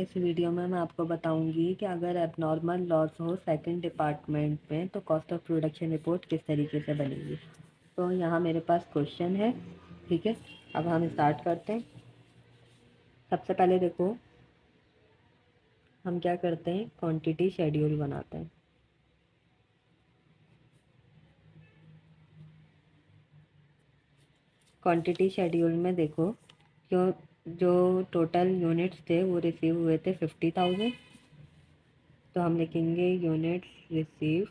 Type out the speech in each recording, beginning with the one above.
इस वीडियो में मैं आपको बताऊंगी कि अगर एबनॉर्मल लॉस हो सेकंड डिपार्टमेंट में तो कॉस्ट ऑफ प्रोडक्शन रिपोर्ट किस तरीके से बनेगी। तो यहाँ मेरे पास क्वेश्चन है, ठीक है। अब हम स्टार्ट करते हैं। सबसे पहले देखो हम क्या करते हैं, क्वांटिटी शेड्यूल बनाते हैं। क्वांटिटी शेड्यूल में देखो जो जो टोटल यूनिट्स थे वो रिसीव हुए थे 50,000। तो हम लिखेंगे यूनिट्स रिसीव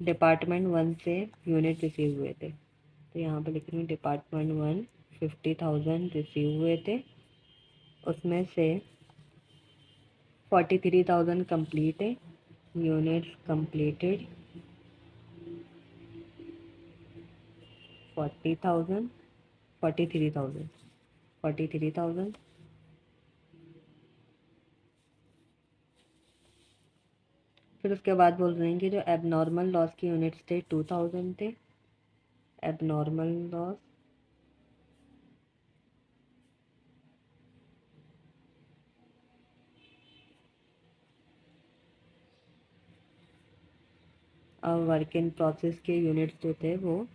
डिपार्टमेंट 1 से यूनिट रिसीव हुए थे। तो यहाँ पे लिख रही हूँ डिपार्टमेंट 1 50,000 रिसीव हुए थे, उसमें से 43,000 कंप्लीट है, यूनिट्स कंप्लीटेड 40,000 43,000। फिर उसके बाद बोल रहे हैं कि जो एबनॉर्मल लॉस की यूनिट्स थे 2,000 थे। एबनॉर्मल लॉस और वर्क इन प्रोसेस के यूनिट्स जो थे वो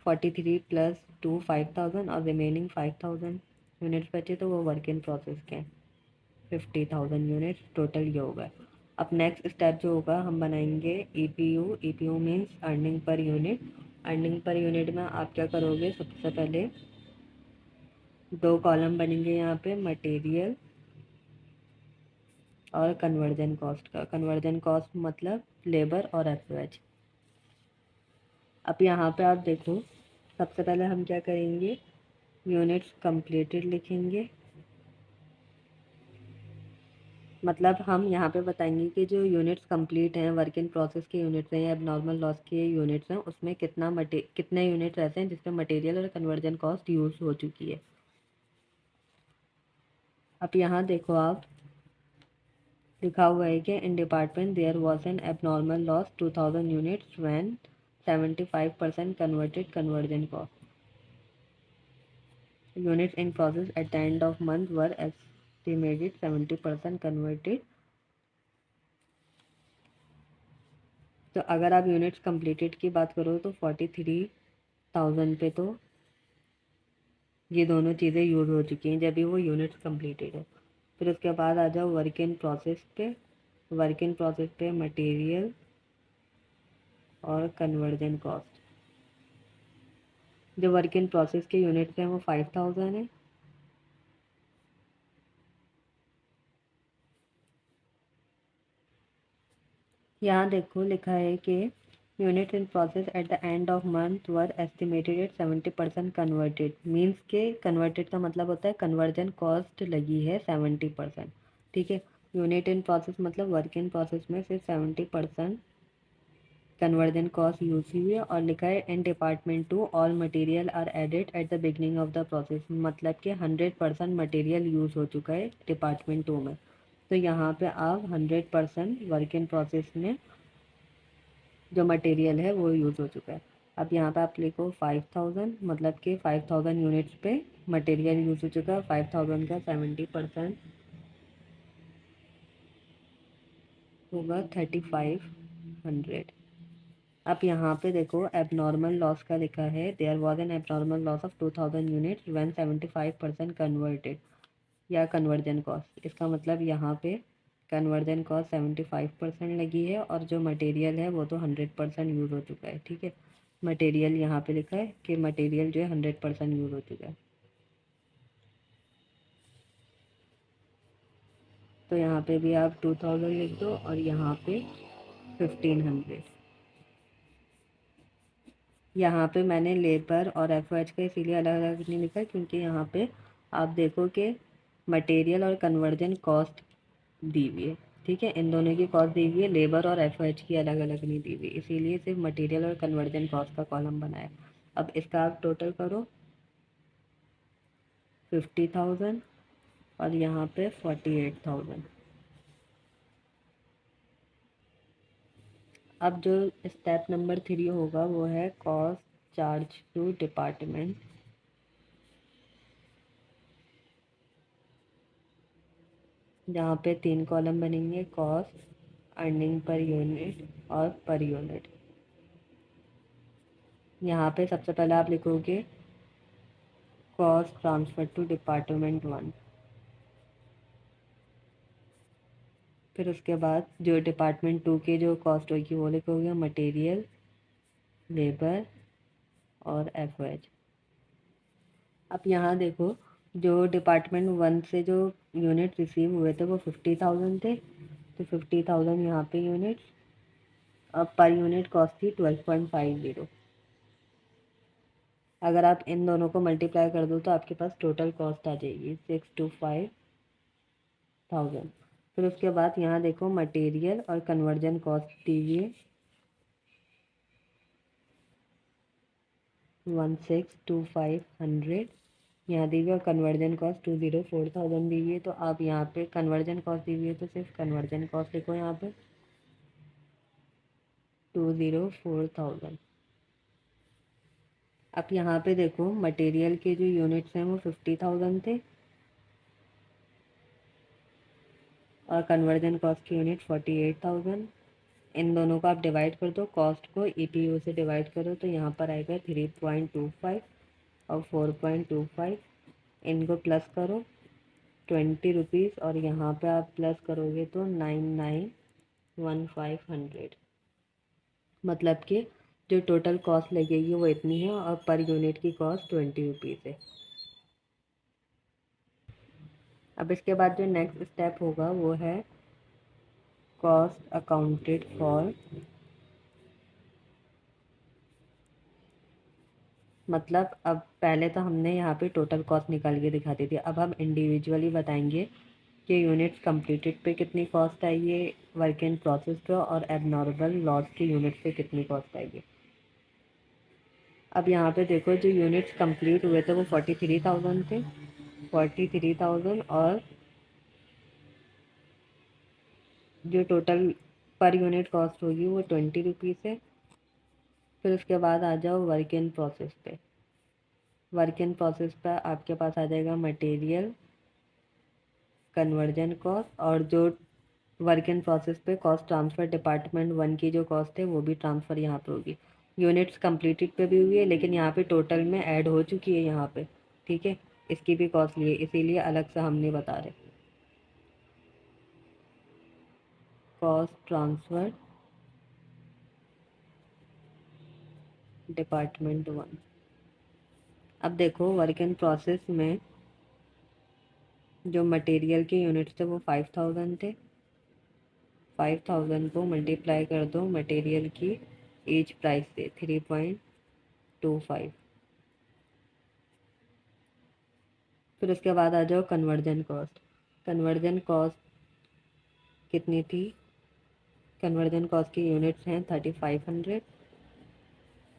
43 प्लस 2 5,000 और रिमेनिंग 5,000 यूनिट्स बचे, तो वो वर्क इन प्रोसेस के 50,000 यूनिट्स टोटल ये होगा। अब नेक्स्ट स्टेप जो होगा हम बनाएंगे EPU. EPU means earning per unit. Earning per unit में आप क्या करोगे, सबसे पहले दो कॉलम बनेंगे यहाँ पे मटेरियल और कन्वर्जन कॉस्ट का। कन्वर्जन कॉस्ट मतलब लेबर और एफओएच। अब यहाँ पे आप देखो सबसे पहले हम क्या करेंगे, यूनिट्स कंप्लीटेड लिखेंगे। मतलब हम यहाँ पे बताएंगे कि जो यूनिट्स कंप्लीट हैं, वर्क इन प्रोसेस के यूनिट्स हैं या एबनॉर्मल लॉस के यूनिट्स हैं, उसमें कितने यूनिट्स ऐसे हैं जिसमें मटेरियल और कन्वर्जन कॉस्ट यूज़ हो चुकी है। अब यहाँ देखो आप लिखा हुआ है कि in department there was an abnormal loss 2,000 units when 75% converted conversion cost. Units in process at the end of month were estimated 70% converted। तो अगर आप यूनिट्स कंप्लीटेड की बात करो तो 43,000 पे तो ये दोनों चीज़ें यूज़ हो चुकी हैं जब भी वो यूनिट्स कंप्लीटेड है। फिर उसके बाद आ जाओ वर्क इन प्रोसेस पे। वर्क इन प्रोसेस पे मटेरियल और कन्वर्जन कॉस्ट। जो वर्क इन प्रोसेस के यूनिट्स हैं वो 5,000 है। यहाँ देखो लिखा है कि unit in process at the end of month were estimated at 70% converted. Means के कन्वर्टेड का मतलब होता है कन्वर्जन कॉस्ट लगी है 70%, ठीक है। यूनिट इन प्रोसेस मतलब वर्क इन प्रोसेस में सिर्फ 70% कन्वर्जन कॉस्ट यूज हुई है। और लिखा है in department 2 all material are added at the beginning of the process. मतलब कि 100% मटेरियल यूज़ हो चुका है डिपार्टमेंट 2 में। तो यहाँ पे आप 100% वर्क इन प्रोसेस में जो मटेरियल है वो यूज़ हो चुका है। अब यहाँ पे आप लिखो 5,000, मतलब कि 5,000 यूनिट्स पे मटेरियल यूज़ हो चुका है। 5,000 का 70% होगा 3,500। अब यहाँ पे देखो एबनॉर्मल लॉस का लिखा है there was an abnormal loss of 2,000 units when 75% converted या कन्वर्जन कॉस्ट। इसका मतलब यहाँ पे कन्वर्जन कॉस्ट 75% लगी है और जो मटेरियल है वो तो 100% यूज़ हो चुका है, ठीक है। मटेरियल यहाँ पे लिखा है कि मटेरियल जो है 100% यूज़ हो चुका है। तो यहाँ पे भी आप 2,000 लिख दो और यहाँ पे 1,500। यहाँ पे मैंने लेबर और एफओएच का इसीलिए अलग अलग नहीं लिखा क्योंकि यहाँ पे आप देखो कि मटेरियल और कन्वर्जन कॉस्ट दी हुई है, ठीक है। इन दोनों की कॉस्ट दी हुई है, लेबर और एफओएच की अलग अलग नहीं दी हुई, इसीलिए सिर्फ मटेरियल और कन्वर्जन कॉस्ट का कॉलम बनाया। अब इसका आप टोटल करो 50,000 और यहाँ पे 48,000। अब जो स्टेप नंबर 3 होगा वो है कॉस्ट चार्ज टू डिपार्टमेंट, जहाँ पे 3 कॉलम बनेंगे, कॉस्ट, अर्निंग पर यूनिट और पर यूनिट। यहाँ पे सबसे पहले आप लिखोगे कॉस्ट ट्रांसफर टू डिपार्टमेंट 1। फिर उसके बाद जो डिपार्टमेंट 2 की जो कॉस्ट होगी वो लिखोगे मटेरियल, लेबर और एफओएच। अब यहाँ देखो, जो डिपार्टमेंट 1 से जो यूनिट रिसीव हुए थे वो 50,000 थे, तो 50,000 यहाँ पे यूनिट्स। अब पर यूनिट कॉस्ट थी 12.50। अगर आप इन दोनों को मल्टीप्लाई कर दो तो आपके पास टोटल कॉस्ट आ जाएगी 625,000। फिर उसके बाद यहाँ देखो मटेरियल और कन्वर्जन कॉस्ट दीजिए 162500, यहाँ दी हुई और कन्वर्जन कॉस्ट 204,000 दी हुई है। तो आप यहाँ पे कन्वर्जन कॉस्ट दी हुई है तो सिर्फ कन्वर्जन कॉस्ट लिखो यहाँ पे 204,000। अब यहाँ पे देखो मटेरियल के जो यूनिट्स हैं वो 50,000 थे और कन्वर्जन कॉस्ट की यूनिट 48,000। इन दोनों को आप डिवाइड कर दो, कॉस्ट को ईपीयू से डिवाइड करो तो यहाँ पर आएगा 3.25 और 4.25। इनको प्लस करो 20 रुपीज़ और यहाँ पे आप प्लस करोगे तो 991500। मतलब कि जो टोटल कॉस्ट लगेगी वो इतनी है और पर यूनिट की कॉस्ट 20 रुपीज़ है। अब इसके बाद जो नेक्स्ट स्टेप होगा वो है कॉस्ट अकाउंटेड फॉर। मतलब अब पहले तो हमने यहाँ पे टोटल कॉस्ट निकाल के दिखा दी थी, अब हम इंडिविजुअली बताएंगे कि यूनिट्स कंप्लीटेड पे कितनी कॉस्ट आई है, वर्क इन प्रोसेस पे और एबनॉर्मल लॉस के यूनिट पे कितनी कॉस्ट आई है। अब यहाँ पे देखो जो यूनिट्स कंप्लीट हुए थे वो 43,000 थे, 43,000 और जो टोटल पर यूनिट कॉस्ट होगी वो 20 रुपीज़ है। फिर उसके बाद आ जाओ वर्क इन प्रोसेस पे। वर्क इन प्रोसेस पर आपके पास आ जाएगा मटेरियल, कन्वर्जन कॉस्ट और जो वर्क इन प्रोसेस पे कॉस्ट ट्रांसफ़र डिपार्टमेंट 1 की जो कॉस्ट है वो भी ट्रांसफ़र यहाँ पे होगी। यूनिट्स कंप्लीटेड पे भी हुई है लेकिन यहाँ पे टोटल में ऐड हो चुकी है यहाँ पे, ठीक है। इसकी भी कॉस्ट लिए इसीलिए अलग से हमने बता रहे कॉस्ट ट्रांसफ़र डिपार्टमेंट 1। अब देखो वर्क इन प्रोसेस में जो मटेरियल के यूनिट्स थे वो 5,000 थे। 5,000 को मल्टीप्लाई कर दो मटेरियल की ईच प्राइस से 3.25। फिर उसके बाद आ जाओ कन्वर्जन कॉस्ट। कन्वर्जन कॉस्ट कितनी थी? कन्वर्जन कॉस्ट की यूनिट्स हैं 3500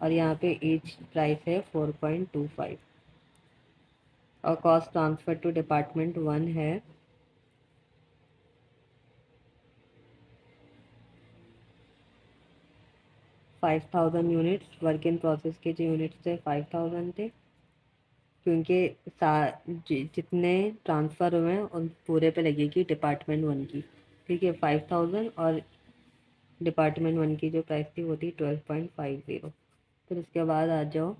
और यहाँ पे ईच प्राइस है 4.25 और कॉस्ट ट्रांसफ़र टू डिपार्टमेंट 1 है 5,000 यूनिट्स। वर्क इन प्रोसेस के जो यूनिट्स थे 5,000 थे क्योंकि जितने ट्रांसफ़र हुए हैं उन पूरे पे लगेगी डिपार्टमेंट 1 की, ठीक है। 5,000 और डिपार्टमेंट 1 की जो प्राइस थी वो थी 12.50। फिर उसके बाद आ जाओ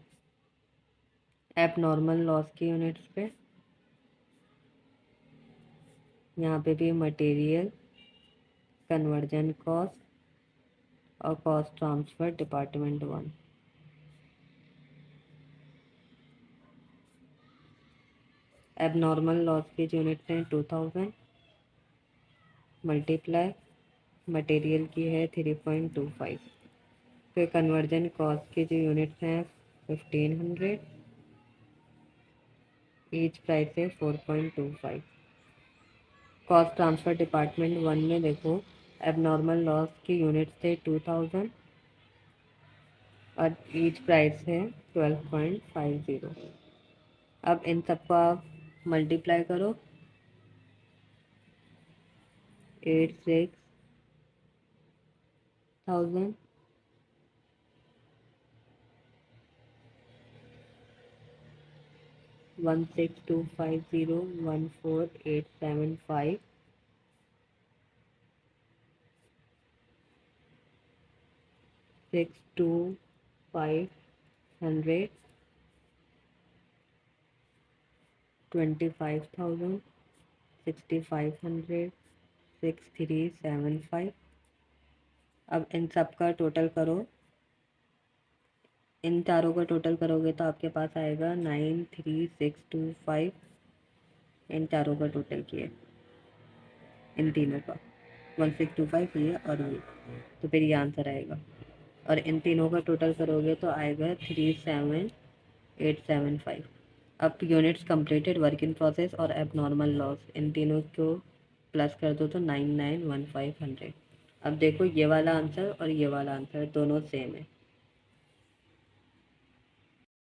एब नॉर्मल लॉस की यूनिट्स पे। यहाँ पे भी मटेरियल, कन्वर्जन कॉस्ट और कॉस्ट ट्रांसफ़र डिपार्टमेंट 1। एब नॉर्मल लॉस की जो यूनिट्स हैं 2000 मल्टीप्लाई मटेरियल की है 3.25। फिर कन्वर्जन कॉस्ट की जो यूनिट्स हैं 1500, ईच प्राइस है 4.25। कॉस्ट ट्रांसफ़र डिपार्टमेंट 1 में देखो एबनॉर्मल लॉस की यूनिट्स थे 2000 और ईच प्राइस है 12.50। अब इन सबको आप मल्टीप्लाई करो 86,000 1625014875 62500 25,000 6500 6375। अब इन सब का टोटल करो, इन चारों का टोटल करोगे तो आपके पास आएगा 93625। इन चारों का टोटल किए, इन तीनों का 1625 ये और ये, तो फिर ये आंसर आएगा। और इन तीनों का टोटल करोगे तो आएगा 37875। अब units completed, work in process और एबनॉर्मल लॉस, इन तीनों को प्लस कर दो तो 991500। अब देखो ये वाला आंसर और ये वाला आंसर दोनों सेम है।